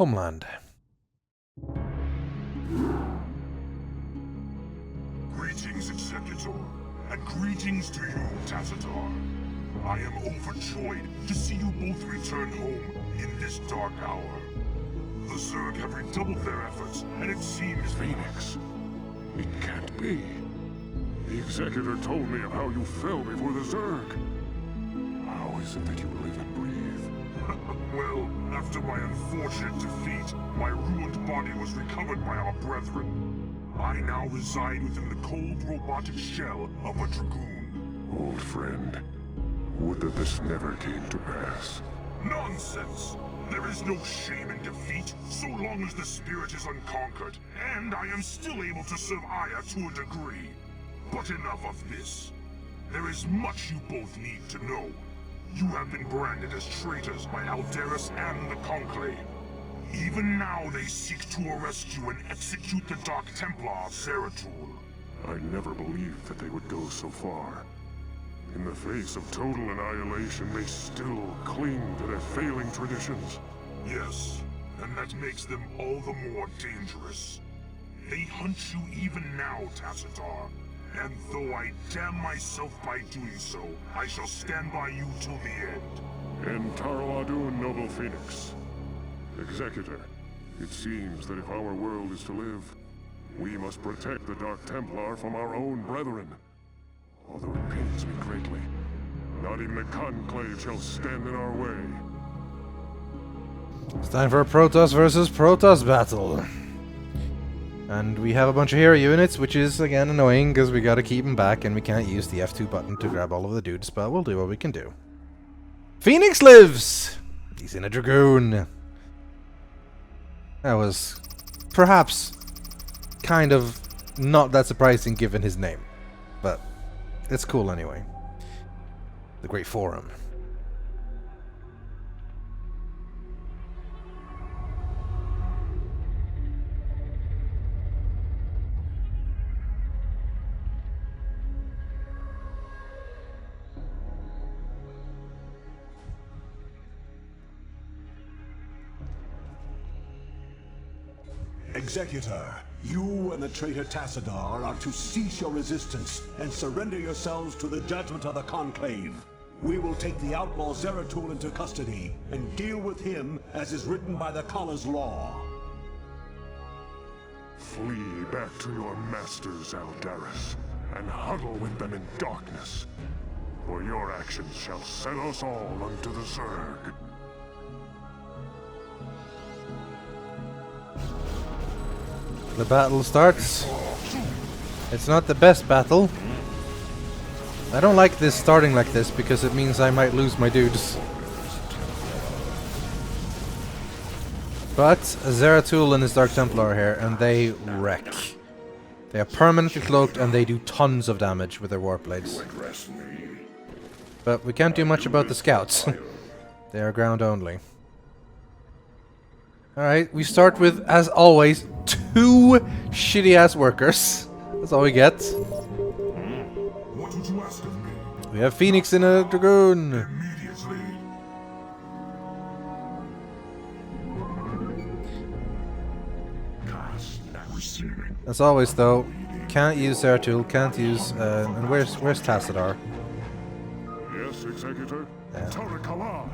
Homeland. Greetings, Executor, and greetings to you, Tacitor. I am overjoyed to see you both return home in this dark hour. The Zerg have redoubled their efforts, and it seems... Phoenix. It can't be. The Executor told me of how you fell before the Zerg. How is it that you live and breathe? Well, after my unfortunate defeat, my ruined body was recovered by our brethren. I now reside within the cold robotic shell of a Dragoon. Old friend, would that this never came to pass. Nonsense! There is no shame in defeat, so long as the spirit is unconquered, and I am still able to serve Aya to a degree. But enough of this. There is much you both need to know. You have been branded as traitors by Alderus and the Conclave. Even now they seek to arrest you and execute the Dark Templar Zeratul. I never believed that they would go so far. In the face of total annihilation, they still cling to their failing traditions. Yes, and that makes them all the more dangerous. They hunt you even now, Tacitor. And though I damn myself by doing so, I shall stand by you till the end. And Tarladun, noble Phoenix. Executor, it seems that if our world is to live, we must protect the Dark Templar from our own brethren. Although it pains me greatly, not even the Conclave shall stand in our way. It's time for a Protoss versus Protoss battle. And we have a bunch of hero units, which is, again, annoying, because we gotta keep them back, and we can't use the F2 button to grab all of the dudes, but we'll do what we can do. Phoenix lives! He's in a Dragoon. That was, perhaps, kind of not that surprising given his name. But it's cool anyway. The Great Forum. Executor, you and the traitor Tassadar are to cease your resistance and surrender yourselves to the judgment of the Conclave. We will take the outlaw Zeratul into custody and deal with him as is written by the Khan's law. Flee back to your masters, Alderus, and huddle with them in darkness. For your actions shall set us all unto the Zerg. The battle starts. It's not the best battle. I don't like this starting like this because it means I might lose my dudes. But Zeratul and his Dark Templar are here and they wreck. They are permanently cloaked and they do tons of damage with their warp blades. But we can't do much about the scouts. They are ground only. Alright, we start with, as always, 2 shitty-ass workers. That's all we get. What would you ask of me? We have Phoenix in a Dragoon. Immediately. As always, though, can't use Zeratul, can't use... and where's Tassadar? Yes, Executor? Yeah. Torakala!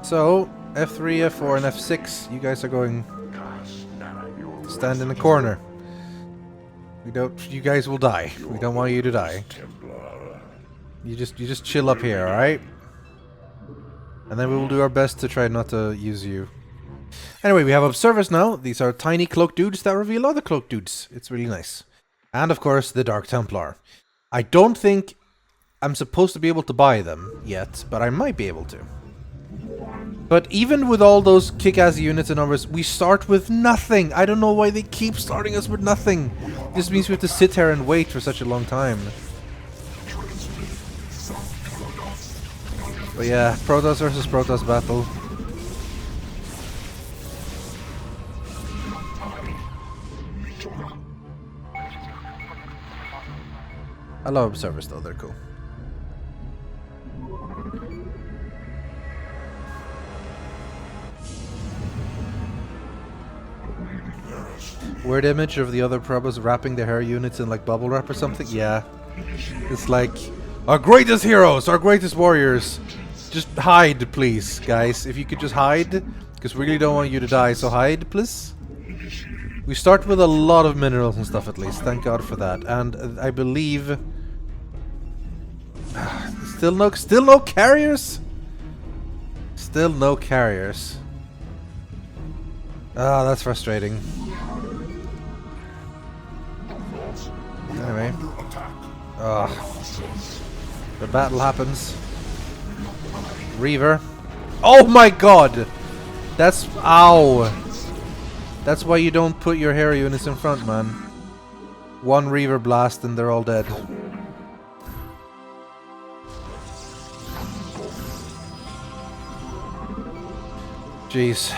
So, F3, F4, and F6, you guys are going... stand in the corner. We don't... you guys will die. We don't want you to die. You just chill up here, alright? And then we will do our best to try not to use you. Anyway, we have observers now. These are tiny cloak dudes that reveal other cloak dudes. It's really nice. And of course, the Dark Templar. I don't think I'm supposed to be able to buy them yet, but I might be able to. But even with all those kick-ass units and numbers, we start with nothing. I don't know why they keep starting us with nothing. This means we have to sit here and wait for such a long time. But yeah, Protoss versus Protoss battle. I love observers though, they're cool. weird image of the other Protoss wrapping their hair units in like bubble wrap or something? Yeah. It's like, our greatest heroes, our greatest warriors. Just hide, please, guys. If you could just hide, because we really don't want you to die, so hide, please. We start with a lot of minerals and stuff at least, thank God for that. And I believe... Still no carriers? Still no carriers. Ah, that's frustrating. Anyway. The battle happens. Reaver. Oh my god! That's... Ow! That's why you don't put your hero units in front, man. One Reaver blast and they're all dead. Jeez.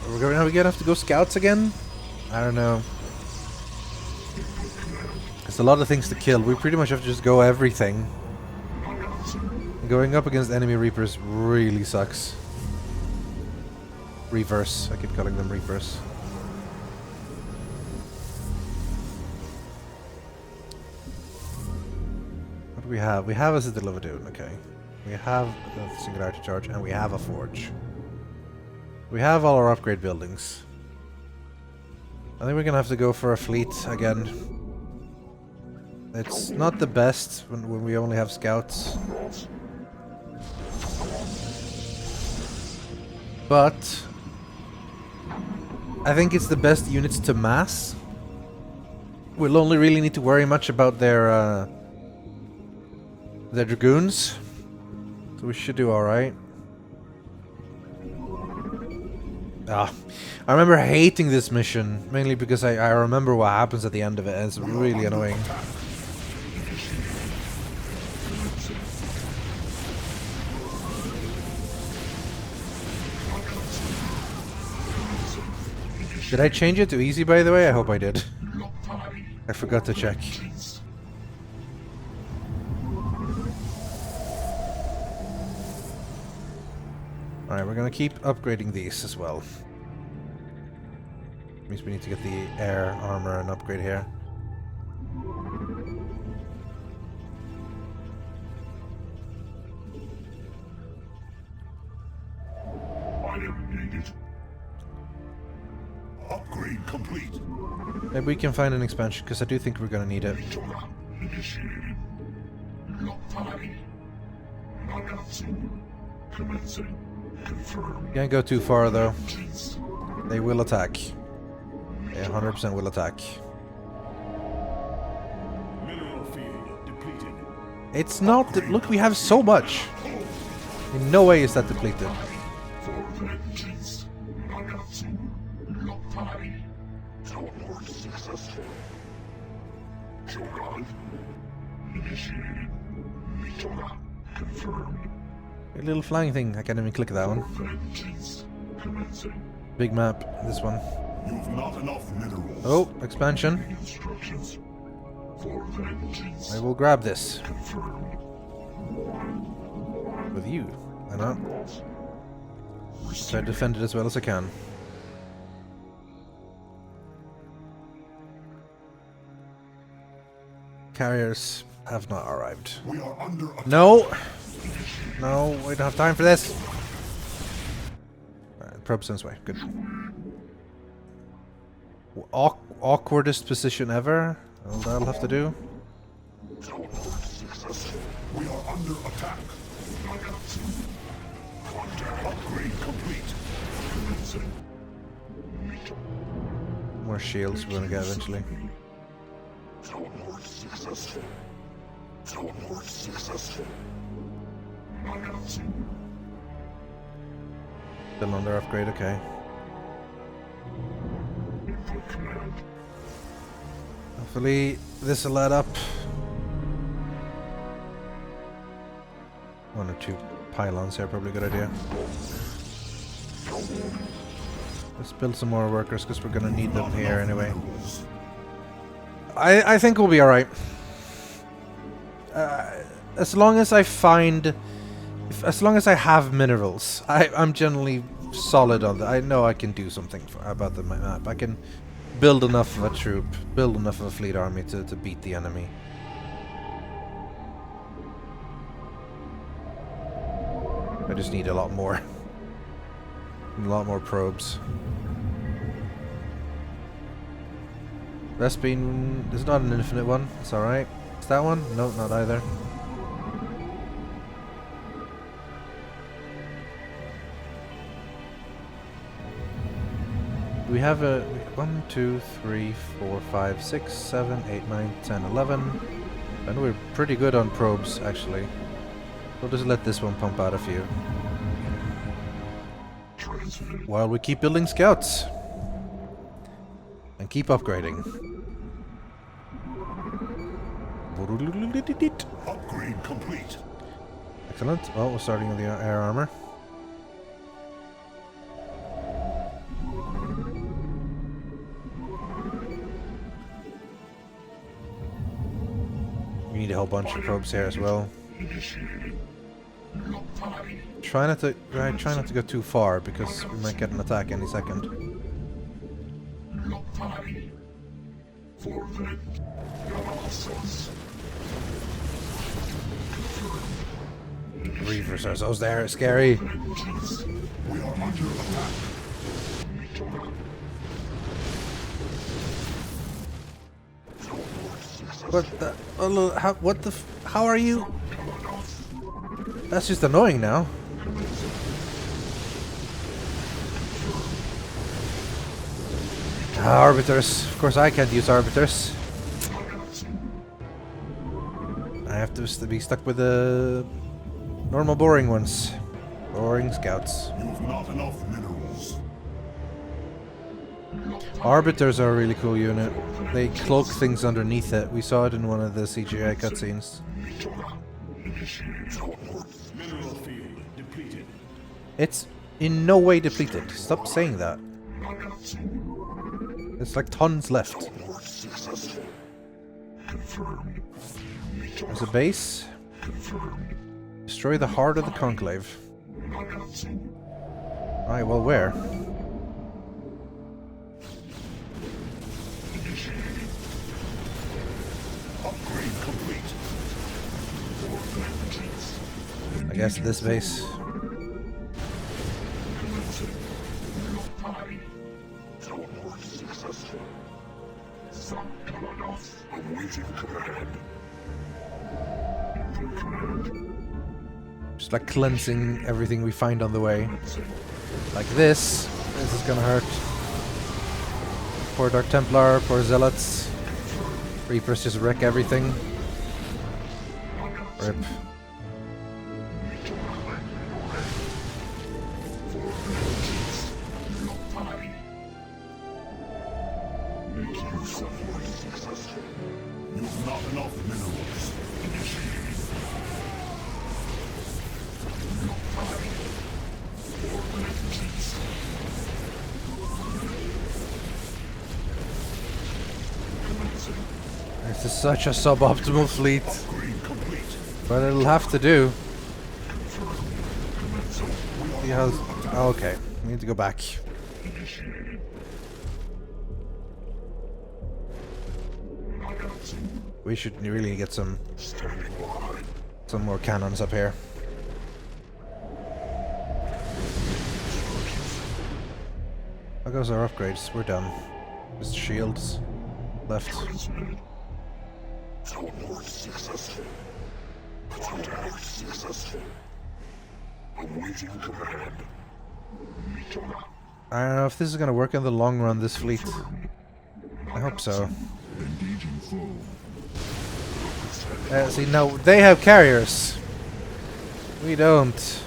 Are we gonna have to go scouts again? I don't know. There's a lot of things to kill. We pretty much have to just go everything. Going up against enemy Reapers really sucks. Reverse. I keep calling them Reapers. What do we have? We have a Citadel of Doom, okay. We have a Singularity Charge, and we have a Forge. We have all our upgrade buildings. I think we're gonna have to go for a fleet again. It's not the best when we only have scouts. But I think it's the best units to mass. We'll only really need to worry much about their dragoons. So we should do alright. I remember hating this mission, mainly because I remember what happens at the end of it, and it's really annoying. Did I change it to easy, by the way? I hope I did. I forgot to check. Alright, we're gonna keep upgrading these as well. Means we need to get the air armor and upgrade here. Upgrade complete. Maybe we can find an expansion, because I do think we're gonna need it. Initiated. Commencing. Confirmed. Can't go too far though. They will attack. They 100% will attack. Mineral field depleted. It's not. Look, we have so much. In no way is that depleted. Teleport successful. Shogun. Initiated. Mitora. Confirmed. A little flying thing. I can't even click that one. Big map. This one. You've not enough minerals. Oh, expansion. Instructions. For vengeance. I will grab this. Confirmed. With you. Why not? Try to defend it as well as I can. Carriers have not arrived. We are under attack. No! No, we don't have time for this. Alright, probe's this way. Good. Awkwardest position ever. Well, that'll have to do. Teleport successful. We are under attack. Upgrade complete. Commencing. More shields we're gonna get eventually. Teleport successful. Teleport successful. Still under upgrade, okay. Input command. Hopefully this will add up. One or two pylons here, probably a good idea. Let's build some more workers because we're gonna need them here anyway. I think we'll be alright. As long as I find... as long as I have minerals, I'm generally solid on that. I know I can do something about the map. I can build enough of a troop, build enough of a fleet army to beat the enemy. I just need a lot more. A lot more probes. Vespene is not an infinite one. It's alright. Is that one? No, not either. We have a 1, 2, 3, 4, 5, 6, 7, 8, 9, 10, 11. And we're pretty good on probes, actually. We'll just let this one pump out a few. While we keep building scouts. And keep upgrading. Upgrade complete. Excellent. Well, we're starting with the air armor. We need a whole bunch of probes here as well. Try not to go too far because we might get an attack any second. Reavers are so scary. We are under attack. What the? Oh, how? What the? How are you? That's just annoying now. Arbiters. Of course, I can't use arbiters. I have to be stuck with the normal boring ones. Boring scouts. You've not enough minerals. Arbiters are a really cool unit. They cloak things underneath it. We saw it in one of the CGI cutscenes. Mineral field depleted. It's in no way depleted. Stop saying that. It's like tons left. There's a base. Destroy the heart of the Conclave. Alright, well, where? Upgrade complete. I guess this base. Just like cleansing everything we find on the way. Like this. This is gonna hurt. Poor Dark Templar, poor Zealots. Reapers just wreck everything. Rip. You've not enough minerals. This is such a suboptimal fleet. Upgrade complete. But it'll have to do. See how... Oh, okay. We need to go back. We should really get some more cannons up here. How goes our upgrades? We're done. Just shields left. Teleport successful. Contact successful. Awaiting command. I don't know if this is gonna work in the long run, this fleet. I hope so. Engaging foe. See, no, they have carriers. We don't.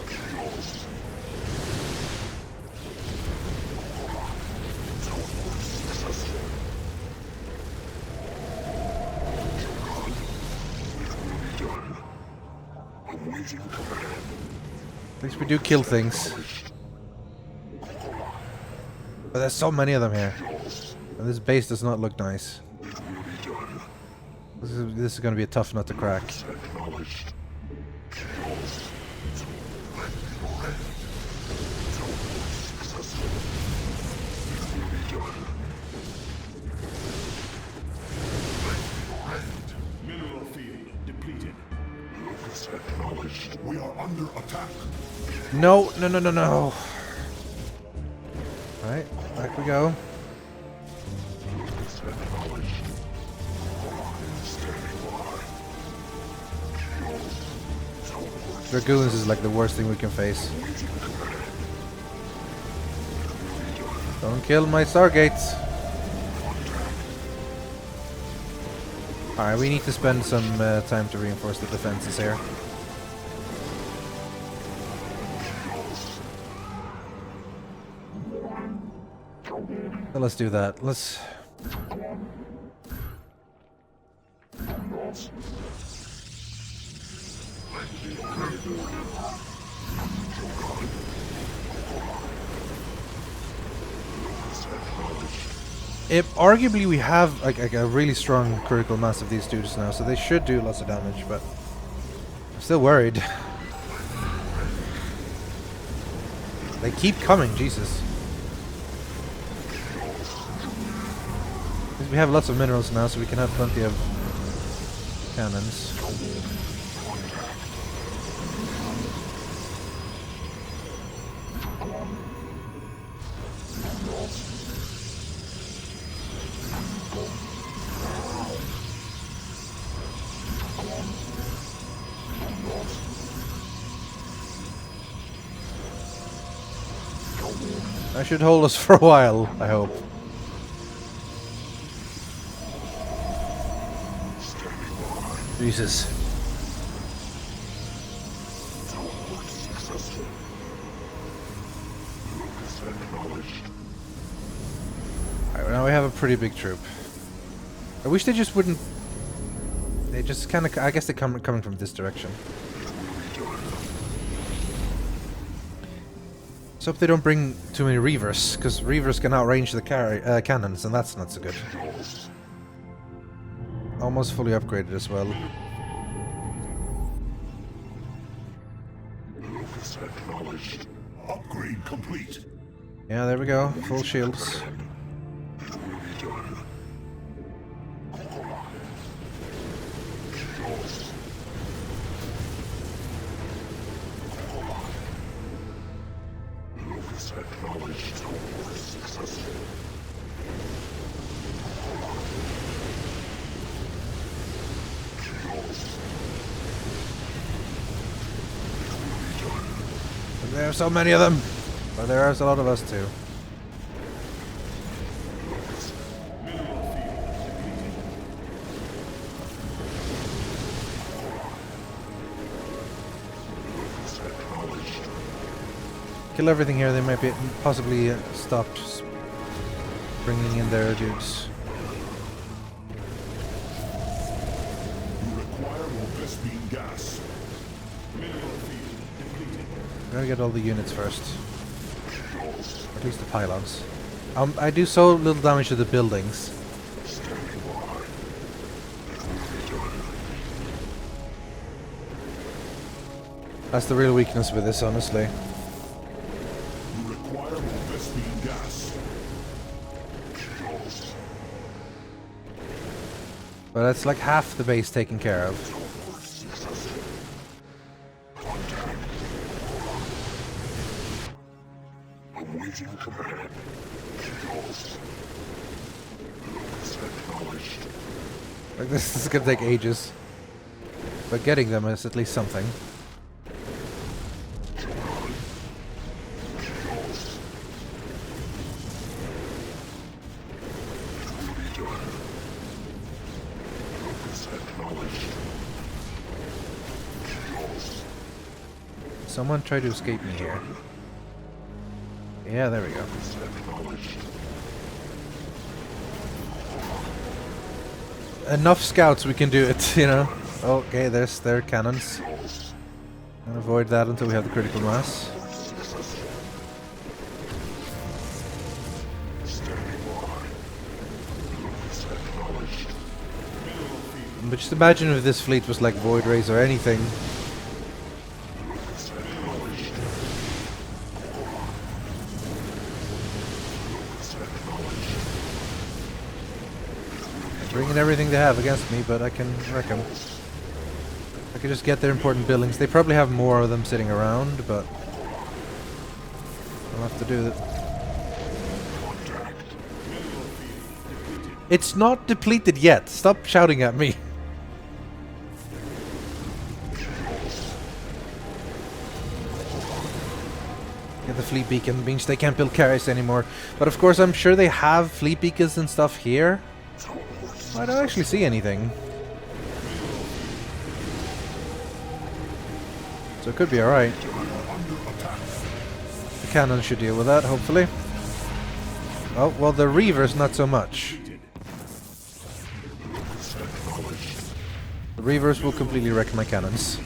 At least we do kill things. But there's so many of them here. And this base does not look nice. This is going to be a tough nut to crack. Mineral field depleted. We are under attack. No, no, no, no, no. Alright, back we go. Dragoons is like the worst thing we can face. Don't kill my Stargates. Alright, we need to spend some time to reinforce the defenses here. So let's do that. Let's... arguably we have like a really strong critical mass of these dudes now, so they should do lots of damage, but I'm still worried. They keep coming, Jesus. We have lots of minerals now, so we can have plenty of cannons. That should hold us for a while, I hope. Jesus. Alright, now we have a pretty big troop. I wish they just wouldn't... They just kind of... I guess they're coming from this direction. Let's hope they don't bring too many Reavers, because Reavers can outrange the cannons, and that's not so good. Almost fully upgraded as well. Upgrade complete. Yeah, there we go. Full shields. There are so many of them, but there are a lot of us too. Kill everything here, they might be possibly stop bringing in their dudes. You require more Vespene gas. Gotta get all the units first. Or at least the pylons. I do so little damage to the buildings. That's the real weakness with this, honestly. You require more Vespene gas. But that's like half the base taken care of. Awaiting command. Like this is gonna take ages. But getting them is at least something. Someone tried to escape me here. Yeah, there we go. Enough scouts, we can do it, you know. Okay, there's their cannons. And avoid that until we have the critical mass. But just imagine if this fleet was like Void Rays or anything. Bringing everything they have against me, but I can wreck them. I could just get their important buildings. They probably have more of them sitting around, but I'll have to do that. It's not depleted yet. Stop shouting at me. Get the fleet beacon means they can't build carriers anymore. But of course, I'm sure they have fleet beacons and stuff here. I don't actually see anything. So it could be alright. The cannon should deal with that, hopefully. Oh, well, the Reavers not so much. The Reavers will completely wreck my cannons.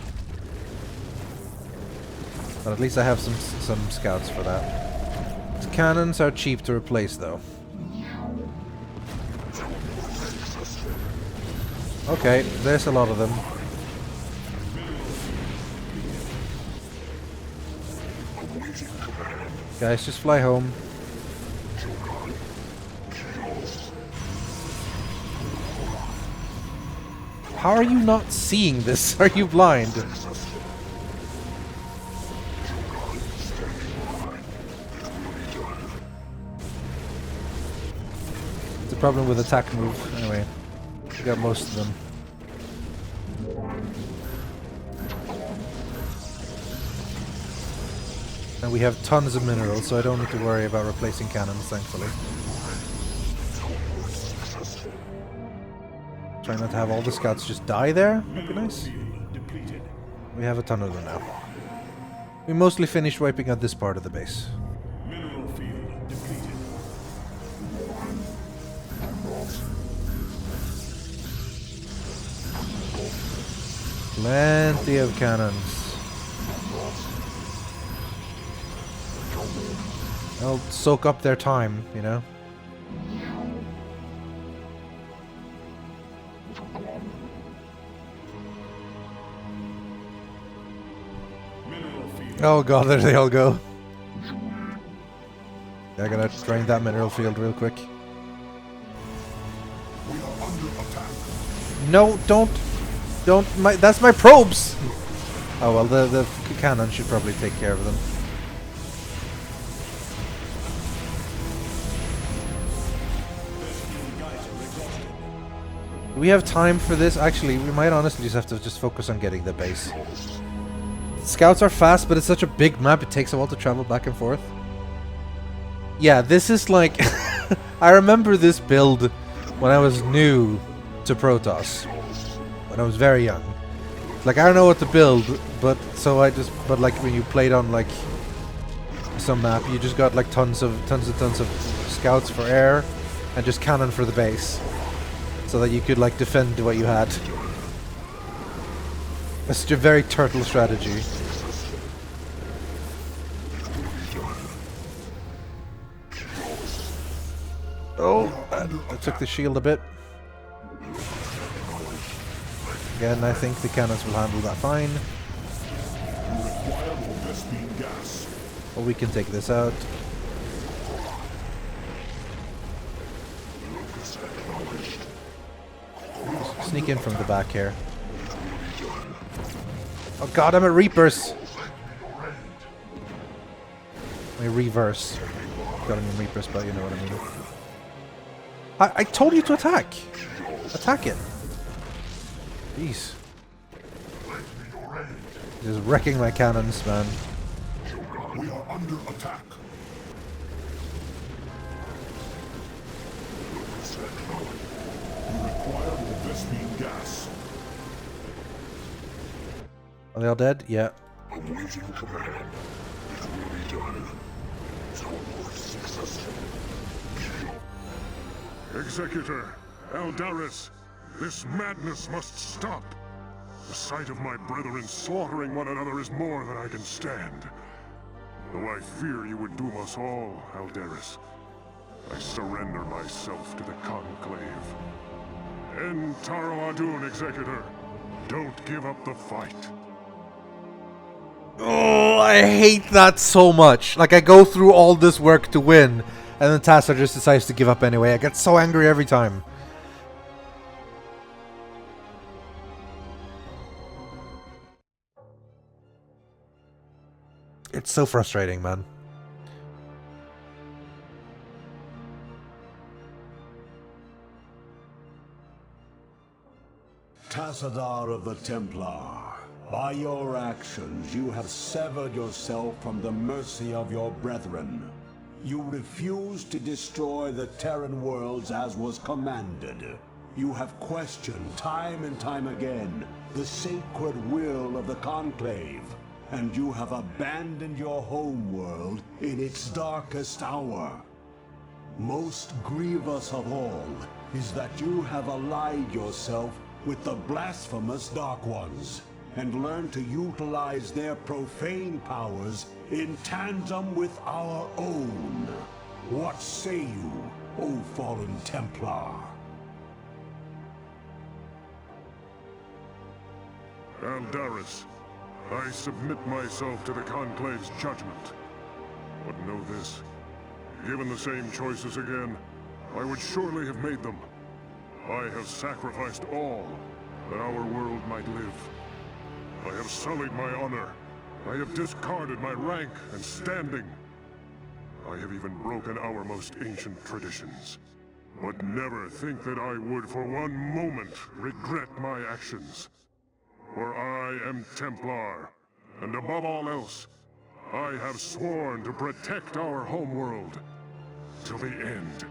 But at least I have some scouts for that. The cannons are cheap to replace, though. Okay, there's a lot of them. Guys, just fly home. How are you not seeing this? Are you blind? It's a problem with attack move. Anyway, we got most of them. And we have tons of minerals, so I don't need to worry about replacing cannons, thankfully. Try not to have all the scouts just die there. That'd be nice. We have a ton of them now. We mostly finished wiping out this part of the base. Plenty of cannons. They'll soak up their time, you know? Oh god, there they all go. Yeah, I gotta drain that mineral field real quick. No, don't! That's my probes! Oh well, the cannon should probably take care of them. Do we have time for this? Actually, we might honestly just have to just focus on getting the base. Scouts are fast, but it's such a big map, it takes a while to travel back and forth. Yeah, this is like... I remember this build when I was new to Protoss. When I was very young. Like, I don't know what to build, but so I just... But like, when you played on like some map, you just got like tons of scouts for air and just cannon for the base. So that you could like defend what you had. That's a very turtle strategy. Oh, that took the shield a bit. Again, I think the cannons will handle that fine. Or we can take this out. Sneak in from the back here. Oh god, I'm at Reapers! I reverse. Got him in Reapers, but you know what I mean. I told you to attack! Attack it! Jeez. Just wrecking my cannons, man. We are under attack. Gas. Are they all dead? Yeah. Awaiting command. It will be done. Teleport successful. Executor, Eldaris, this madness must stop. The sight of my brethren slaughtering one another is more than I can stand. Though I fear you would doom us all, Eldaris, I surrender myself to the Conclave. End Taro Adun, Executor. Don't give up the fight. Oh, I hate that so much. Like, I go through all this work to win, and then Tassadar just decides to give up anyway. I get so angry every time. It's so frustrating, man. Tassadar of the Templar, by your actions you have severed yourself from the mercy of your brethren. You refused to destroy the Terran worlds as was commanded. You have questioned time and time again the sacred will of the Conclave, and you have abandoned your home world in its darkest hour. Most grievous of all is that you have allied yourself with the blasphemous Dark Ones, and learned to utilize their profane powers in tandem with our own. What say you, O fallen Templar? Aldaris, I submit myself to the Conclave's judgment. But know this, given the same choices again, I would surely have made them. I have sacrificed all that our world might live. I have sullied my honor. I have discarded my rank and standing. I have even broken our most ancient traditions. But never think that I would for one moment regret my actions. For I am Templar, and above all else, I have sworn to protect our homeworld till the end.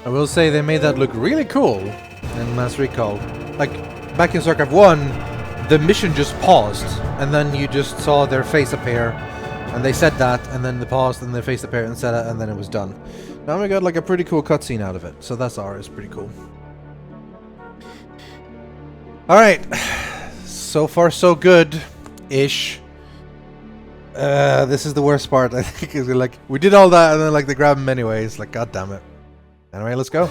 I will say they made that look really cool in Mass Recall. Like, back in Starcraft 1, the mission just paused, and then you just saw their face appear, and they said that, and then they paused, and their face appeared and said it, and then it was done. Now we got like a pretty cool cutscene out of it, so that's ours, pretty cool. Alright, so far so good-ish. This is the worst part, I think, is like, we did all that, and then like they grab him anyways, like, god damn it. Anyway, let's go.